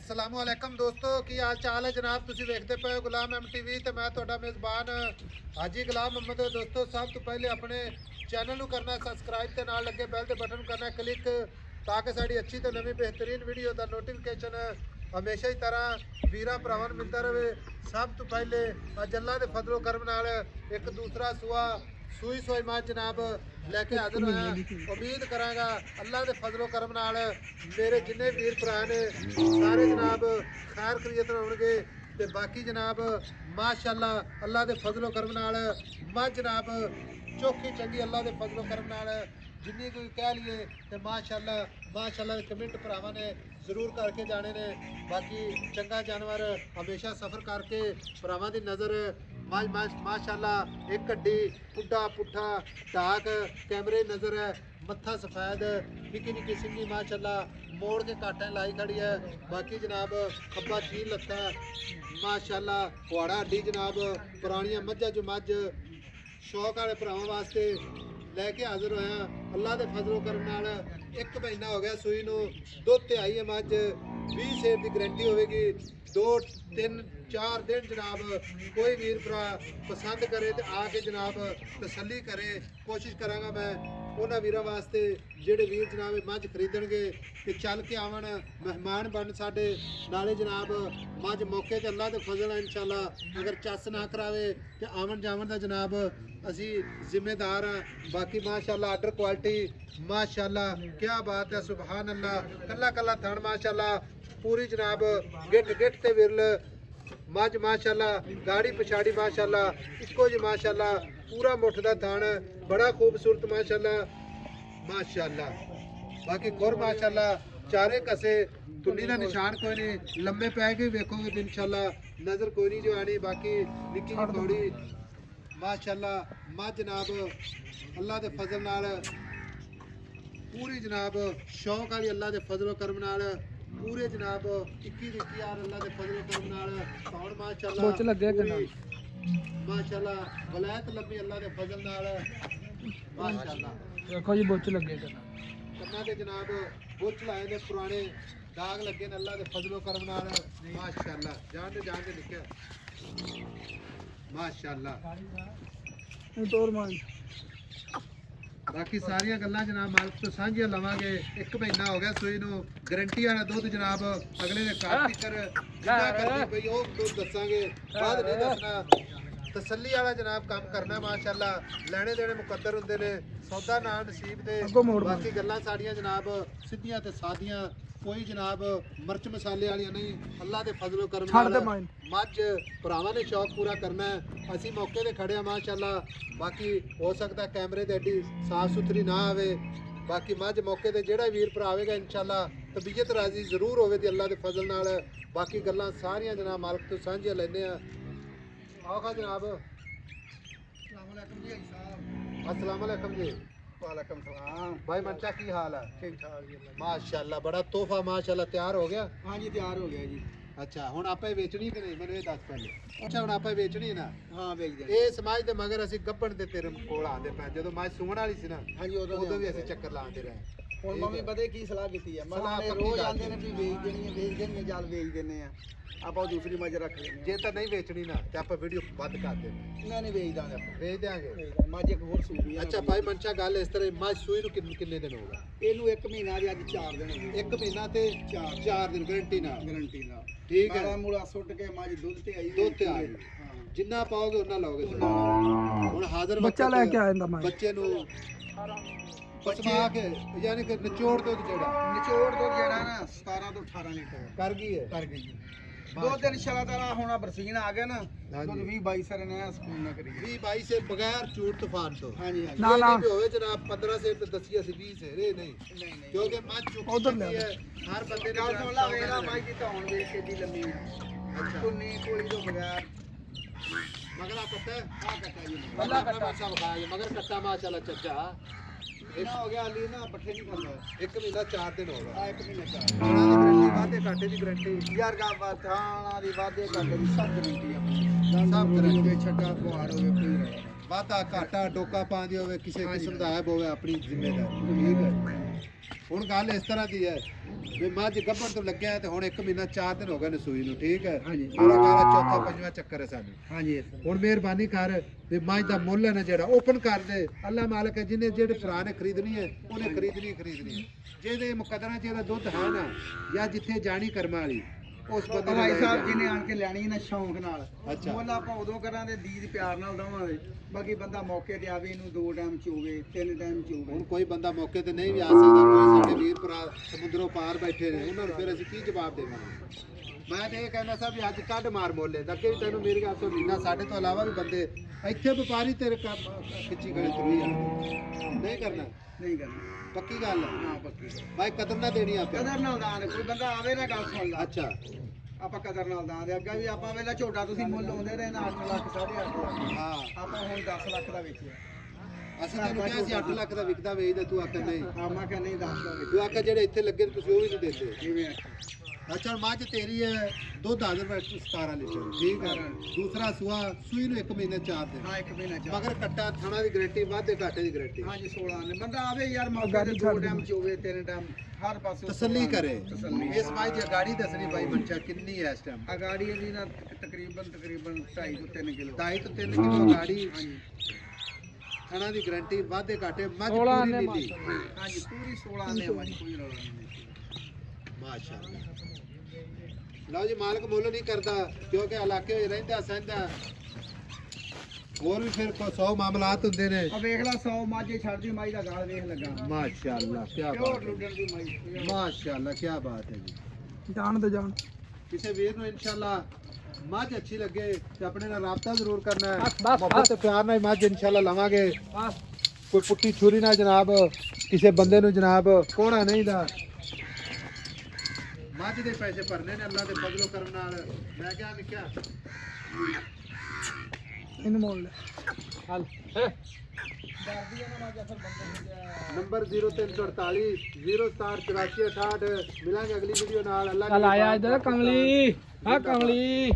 अस्सलाम वालेकुम दोस्तों की हाल चाल है जनाब। तुसी वेखते पे गुलाम एम टीवी ते मैं तुहाडा मेज़बान हाजी गुलाम मोहम्मद। दोस्तों सब तो पहले अपने चैनल नू करना सबसक्राइब ते नाल लगे बैल दे बटन करना क्लिक ताकि साड़ी अच्छी ते नवी बेहतरीन वीडियो दा नोटिफिकेशन हमेशा ही तरह वीरा भरावां नू मिलता रहे। सब तो पहले अज अल्लाह दे फजलो करम नाल एक दूसरा सुआ सूई सोई मां जनाब लैके हाजिर होया। उम्मीद करांगा अल्लाह दे फजलो करम नाल मेरे जिन्ने वीर भरा ने सारे जनाब खैर खरीत होणगे ते बाकी जनाब माशाअल्लाह अल्लाह दे फजलो करम नाल मां जनाब चौखी चंगी अल्लाह दे फजलो करम नाल जिन्नी कोई कह लिए ते माशाअल्लाह कमेंट भरावां ने जरूर करके जाने ने। बाकी चंगा जानवर हमेशा सफ़र करके भरावां दी नज़र माशाअल्लाह एक कड्डी पुड्डा पुट्ठा ढाक कैमरे नज़र है मत्था सफेद निक्की निक्की सिंगी माशाअल्लाह मोड़ के काटें लाई खड़ी है। बाकी जनाब खब्बा चील लत्ता माशाअल्लाह कुआड़ा हड्डी जनाब पुरानियां मज्झां जो मज्झ शौक वाले भरावां वास्ते लैके हाजिर होया। अल्लाह दे फजलो करम नाल एक महीना हो गया सूई नूं दुध ते आई है मज्झ 20 सेर की गारंटी होगी। 2-3-4 दिन जनाब कोई वीर भरा पसंद करे तो आके जनाब तसल्ली करे। कोशिश करांगा मैं उन्होंने वीरों वास्ते जेडे वीर जनाब मझ खरीदणगे कि चल के आवन मेहमान बन साडे नाले जनाब मझ मौके ते अल्लाह दे फजल इंशाअल्लाह अगर चस ना करावे तो आवन जावन दा जनाब असी जिम्मेदार हाँ। बाकी माशाअल्लाह आर्डर क्वालिटी माशाअल्लाह क्या बात है सुभान अल्लाह कला कला थण माशाअल्लाह पूरी जनाब गिट गिट ते विरल मझ माशाअल्लाह गाड़ी पिछाड़ी माशाअल्लाह इको जी माशाअल्लाह पूरा मुठ दा थण बड़ा खूबसूरत माशाअल्लाह। बाकी खुर माशाअल्लाह चारे कसे तुन्नी दा निशान कोई नहीं लंबे पै के वेखोगे तो इंशाअल्लाह नजर कोई नहीं जो आनी। बाकी निक्की जी थोड़ी माशाअल्लाह मझ जनाब अल्लाह दे फजल नाल पूरी जनाब शौक वाली अल्लाह दे फजलो करम नाल पूरे जनाब 21 यार अल्लाह दे फजलो करम नाल कौन माशाअल्लाह बोच लगे कना माशाअल्लाह वलायत लंबी अल्लाह दे फजल नाल माशाअल्लाह देखो जी बोच लगे कना दे जनाब बोच लाए ने पुराने दाग लगे ने अल्लाह दे फजलो करम नाल माशाअल्लाह जान दे लिखिया माशाअल्लाह तोर मान। बाकी सारिया गल्लां जनाब मालिक तो सांझियां लवांगे। एक महीना हो गया सूई नूं गारंटी वाला दुध जनाब अगले ने घर तिकर जिन्ना करदी पई ओ दुध दसांगे बाद नहीं दसना। तसल्ली वाला जनाब काम करना माशाअल्लाह लेने देने मुकद्दर हुंदे ने सौदा ना नसीब दे। बाकी गल्लां साड़ियां जनाब सीधियां ते सादियां कोई जनाब मिर्च मसाले वाली नहीं अल्लाह दे फजलो करम नाल मझ भरावां ने शौक पूरा करना है असी मौके ते खड़े माशाअल्लाह। बाकी हो सकता कैमरे ते एडी साफ सुथरी ना आवे बाकी मझ मौके ते जेड़ा वीर भरा आवेगा इंशाअल्लाह तबीयत राजी जरूर होवे दी अल्लाह दे फजल नाल। बाकी गल्लां सारियां जनाब मालिक तो सांझियां लैने आ आओ जनाब। अस्सलाम वालेकुम जी साहब। अस्सलाम वालेकुम जी। वालेकुम सलाम भाई मनचा की हाल है? ठीक ठाक जी माशाअल्लाह बड़ा तोहफा माशाअल्लाह तैयार हो गया। हाँ जी तैयार हो गया जी। अच्छा हुण आपे बेचनी कि नहीं मैनूं ये दस पहले। अच्छा हुण आपे बेचनी ना? हाँ बेच दे। ये समाज दे मगर असीं गब्बण दे तेरे कोल आंदे पए जदों मैं सूण वाली सी ना। हाँ जी उदों भी असीं चक्कर लांदे रहे। हुण मम्मी पता की सलाह कीती है मैं रोज आंदे ने भी बेच देनी है चल बेच देने आ ਆਪਾਂ ਦੂਸਰੀ ਮੱਝ ਰੱਖ ਲੈਂਦੇ ਜੇ ਤਾਂ ਨਹੀਂ ਵੇਚਣੀ ਨਾ ਤੇ ਆਪਾਂ ਵੀਡੀਓ ਬੰਦ ਕਰ ਦੇ। ਨਹੀਂ ਵੇਚ ਦਾਂਗੇ ਆਪਾਂ ਵੇਚ ਦਿਆਂਗੇ ਮੱਝ ਇੱਕ ਹੋਰ ਸੂਈ ਹੈ। ਅੱਛਾ ਭਾਈ ਮਨਸ਼ਾ ਗੱਲ ਇਸ ਤਰ੍ਹਾਂ ਮੱਝ ਸੂਈ ਨੂੰ ਕਿੰਨੇ ਦਿਨ ਹੋ ਗਏ? ਇਹਨੂੰ 1 ਮਹੀਨਾ ਦੀ ਅੱਜ 4 ਦਿਨ ਹੋ ਗਏ। 1 ਮਹੀਨਾ ਤੇ 4 ਦਿਨ ਗਾਰੰਟੀ ਨਾਲ ਠੀਕ ਹੈ। ਮੂਲਾ ਸੁੱਟ ਕੇ ਮੱਝ ਦੁੱਧ ਤੇ ਆਈ ਹਾਂ ਜਿੰਨਾ ਪਾਓਗੇ ਉਹਨਾਂ ਲਾਓਗੇ। ਹੁਣ ਹਾਜ਼ਰ ਬੱਚਾ ਲੈ ਕੇ ਆ ਜਾਂਦਾ ਮੈਂ ਬੱਚੇ ਨੂੰ ਪਸਮਾ ਕੇ ਯਾਨੀ ਕਿ ਨਿਚੋੜ ਦੁੱਧ ਜਿਹੜਾ ਨਾ 17 ਤੋਂ 18 ਲੀਟਰ ਕਰ ਗਈ ਹੈ। दो दिन इंशाल्लाह होना बरसीन आ गया ना तो 20-22 सर ने स्कूल ना करी 20-22 से बगैर चूट तूफान तो। हां जी ना ना भी होवे जनाब 15 से तो दसिया से 20 है नहीं क्योंकि मत चुक उधर है हर बंदे ने सुन ला मेरा भाई की तो होन वे केडी लंबी अच्छा कुन्नी कोई तो बगैर मगर कट्टा हां कट्टा जी अल्लाह कट्टा सब खाए मगर कट्टा माशाल्लाह चच्चा इतना हो गया अली ना पट्ठे नहीं करना 1 महीना 4 दिन हो गया। हां 1 महीना 4 गारंटी वादे घाटे की गारंटी यार का थाना दी वादे घाटे की सब गारंटी सब गारंटी छटा कुहाड़ होवे कोई वादा घाटा डोका पांदी होवे किसी किस्म दा ऐब होवे अपनी जिम्मेदारी ठीक है। ਹੁਣ ਗੱਲ ਇਸ ਤਰ੍ਹਾਂ ਦੀ ਹੈ ਵੀ ਮੱਝ ਗੱਭਣ ਤੋਂ ਲੱਗਿਆ ਤੇ ਹੁਣ 1 ਮਹੀਨਾ 4 ਦਿਨ ਹੋ ਗਏ ਨੇ ਸੂਈ ਨੂੰ, ਠੀਕ ਹੈ। ਹਾਂਜੀ। ਮੇਰਾ ਕਹਿਣਾ ਚੌਥਾ ਪੰਜਵਾਂ ਚੱਕਰ ਹੈ ਸਾਨੂੰ। ਹਾਂਜੀ ਹੁਣ ਮਿਹਰਬਾਨੀ ਕਰ ਵੀ ਮੱਝ ਦਾ ਮੁੱਲ ਹੈ ਨਾ ਜਿਹੜਾ ਓਪਨ ਕਰ ਦੇ। ਅੱਲਾ ਮਾਲਕ ਹੈ, ਜਿਹਨੇ ਜਿਹੜੇ ਭਰਾ ਨੇ ਖਰੀਦਣੀ ਹੈ ਉਹਨੇ ਖਰੀਦਣੀ ਹੈ। ਜਿਹਦੇ ਮੁਕੱਦਰਾਂ 'ਚ ਇਹਦਾ ਦੁੱਧ ਹੈ ਨਾ ਜਾਂ ਜਿੱਥੇ ਜਾਣੀ ਕਰਮਾਂ ਵਾਲੀ ਉਸ ਬੰਦੇ ਨੇ ਭਾਈ ਲੈ ਸਾਹਿਬ ਜਾਣੀ। ਜਿਹਨੇ ਆਣ ਕੇ ਲੈਣੀ ਨਾ ਸ਼ੌਂਕ ਨਾਲ, ਅੱਛਾ। ਮੁੱਲ ਆਪਾਂ ਉਦੋਂ ਕਰਾਂਗੇ ਦੀਦ ਪਿਆਰ ਨਾਲ ਦਵਾਂਗੇ। ਬਾਕੀ ਬੰਦਾ ਮੌਕੇ ਤੇ ਆਵੇ, ਇਹਨੂੰ 2 ਟਾਈਮ ਚੋਵੇ 3 ਟਾਈਮ ਚੋਵੇ। ਹੁਣ ਕੋਈ ਬੰਦਾ ਮੌਕੇ ਤੇ ਨਹੀਂ ਵੀ ਆ ਸਕਦਾ, ਕੋਈ ਸਾਡੇ ਵੀਰ ਭਰਾ ਸਮੁੰਦਰੋਂ ਪਾਰ ਬੈਠੇ ਨੇ, ਉਹਨਾਂ ਨੂੰ ਫਿਰ ਅਸੀਂ ਕੀ ਜਵਾਬ ਦੇਵਾਂਗੇ। ਮੈਂ ਤੇ ਇਹ ਕਹਿੰਦਾ ਸਾਹਿਬ ਵੀ ਅੱਜ ਕੱਢ ਮਾਰ ਮੋਲੇ ਤਾਂ ਕਿ ਤੈਨੂੰ ਮੇਰੀ ਗੱਲ ਤੋਂ ਮਹੀਨਾ ਸਾਡੇ ਤੋਂ ਇਲਾਵਾ ਵੀ ਬੰਦੇ ਇੱਥੇ ਵਪਾਰੀ ਤੇਰੇ ਕੰਮ ਖਿੱਚੀ ਗਏ ਤੁਰੀ ਆ ਨਹੀਂ ਕਰਨਾ। ਨਹੀਂ ਕਰਨਾ ਪੱਕੀ ਗੱਲ ਹੈ। ਹਾਂ ਪੱਕੀ ਭਾਈ ਕਦਰ ਨਾ ਦੇਣੀ ਆਪੇ। ਕਦਰ ਨਾਲ ਦਾਨ, ਕੋਈ ਬੰਦਾ ਆਵੇ ਨਾ ਗੱਲ ਸੁਣ ਲਾ। ਅੱਛਾ ਆਪਾਂ ਕਦਰ ਨਾਲ ਦਾਨ ਦੇ। ਅੱਗੇ ਵੀ ਆਪਾਂ ਵੇਲਾ ਝੋਟਾ ਤੁਸੀਂ ਮੁੱਲ ਆਉਂਦੇ ਰਹੇ ਨਾ 8 ਲੱਖ 8.5 ਲੱਖ। ਹਾਂ ਆਪਾਂ ਹੁਣ 10 ਲੱਖ ਦਾ ਵੇਚਿਆ। ਅਸੀਂ ਤੈਨੂੰ ਕਿਹਾ ਸੀ 8 ਲੱਖ ਦਾ ਵਿਕਦਾ ਵੇਚਦਾ, ਤੂੰ ਆਖਿਆ ਨਹੀਂ। ਆਮਾ ਕਿ ਨਹੀਂ 10 ਦਾ ਤੂੰ ਆਖਿਆ ਜਿਹੜੇ ਇੱਥੇ ਲੱਗੇ ਨੇ ਤੁਸੀਂ ਉਹ ਵੀ ਨਹੀਂ ਦਿੰਦੇ। ਕਿਵੇਂ ਅੱਛਾ ਮੱਝ ਤੇਰੀ ਹੈ ਦੁੱਧ ਹਾਜ਼ਰ 17 ਲੀਟਰ, ਠੀਕ ਹੈ। ਦੂਸਰਾ ਸੂਆ ਸੂਈ ਨੂੰ 1 ਮਹੀਨੇ 4 ਦਿਨ। ਹਾਂ 1 ਮਹੀਨਾ ਚ ਮਗਰ ਕੱਟਾ ਥਣਾ ਦੀ ਗਾਰੰਟੀ ਵਾਧੇ ਘਾਟੇ ਦੀ ਗਾਰੰਟੀ। ਹਾਂਜੀ 16 ਨੇ ਬੰਦਾ ਆਵੇ ਯਾਰ ਮੌਕੇ ਤੇ 2 ਟਾਈਮ ਚੋਵੇ 3 ਟਾਈਮ ਹਰ ਪਾਸੇ ਤਸੱਲੀ ਕਰੇ। ਤਸੱਲੀ। ਇਸ ਮੱਝ ਦੀ ਗਾੜੀ ਦੱਸਣੀ ਭਾਈ ਮਨਚਾ ਕਿੰਨੀ ਹੈ ਇਸ ਟਾਈਮ। ਅਗਾੜੀ ਇਹਦੀ ਨਾ ਤਕਰੀਬਨ 2.5 ਤੋਂ 3 ਕਿਲੋ। 2.5 ਤੋਂ 3 ਕਿਲੋ ਗਾੜੀ। ਹਾਂਜੀ ਥਣਾ ਦੀ ਗਾਰੰਟੀ ਵਾਧੇ ਘਾਟੇ ਮੱਝ ਪੂਰੀ ਨੀਲੀ। ਹਾਂਜੀ ਪੂਰੀ 16 ਨੇ ਵਾਲੀ ਕੋਈ ਰੌਲਾ ਨਹੀਂ। ਮਾਸ਼ਾਅੱਲਾ। ਲਓ ਜੀ ਮਾਲਕ ਮੁੱਲ ਨਹੀਂ ਕਰਦਾ ਕਿਉਂਕਿ ਇਲਾਕੇ ਵਿੱਚ ਰਹਿੰਦਾ ਸਹਿੰਦਾ ਹੋਰ ਵੀ ਫਿਰ 100 ਮਾਮਲਾਤ ਹੁੰਦੇ ਨੇ। ਆ ਵੇਖ ਲੈ 100 ਮਾਝੇ ਛੱਡਦੀ ਮਾਈ ਦਾ ਗਾਲ ਵੇਖ ਲੱਗਾ। ਮਾਸ਼ਾਅੱਲਾ ਕੀ ਪਿਓਰ ਬਾਤ ਹੈ। ਲੁੱਡਣ ਦੀ ਮਾਈ। ਮਾਸ਼ਾਅੱਲਾ ਕੀ ਬਾਤ ਹੈ ਜੀ। ਜਾਣ ਤੇ ਜਾਣ। ਕਿਸੇ ਵੀਰ ਨੂੰ ਇਨਸ਼ਾਅੱਲਾ ਮੱਝ ਅੱਛੀ ਲੱਗੇ ਤੇ ਆਪਣੇ ਨਾਲ ਰਾਬਤਾ ਜ਼ਰੂਰ ਕਰਨਾ ਹੈ। ਮੁਹੱਬਤ ਤੇ ਪਿਆਰ ਨਾਲ ਮੱਝ ਇਨਸ਼ਾਅੱਲਾ ਲਵਾਂਗੇ। ਕੋਈ ਪੁੱਟੀ ਛੁਰੀ ਨਾਲ ਜਨਾਬ ਕਿਸੇ ਬੰਦੇ ਨੂੰ ਜਨਾਬ ਕੋਣਾ ਨਹੀਂ ਦਾ। ਮੱਝ ਦੇ ਪੈਸੇ ਭਰਨੇ ਨੇ ਅੱਲਾ ਦੇ ਫਜ਼ਲੋ ਕਰਮ ਨਾਲ। ਮੈਂ ਕਿਹਾ ਨਿੱਕਿਆ ਇਹਨੂੰ ਮੋੜ ਲੈ। ਹਲ ਨੰਬਰ 0348 0678468। ਮਿਲਾਂਗੇ ਅਗਲੀ ਵੀਡੀਓ ਨਾਲ। ਅੱਲਾ ਚੱਲ ਆਇਆ ਇੱਧਰ ਕਮਲੀ, ਆ ਕਮਲੀ।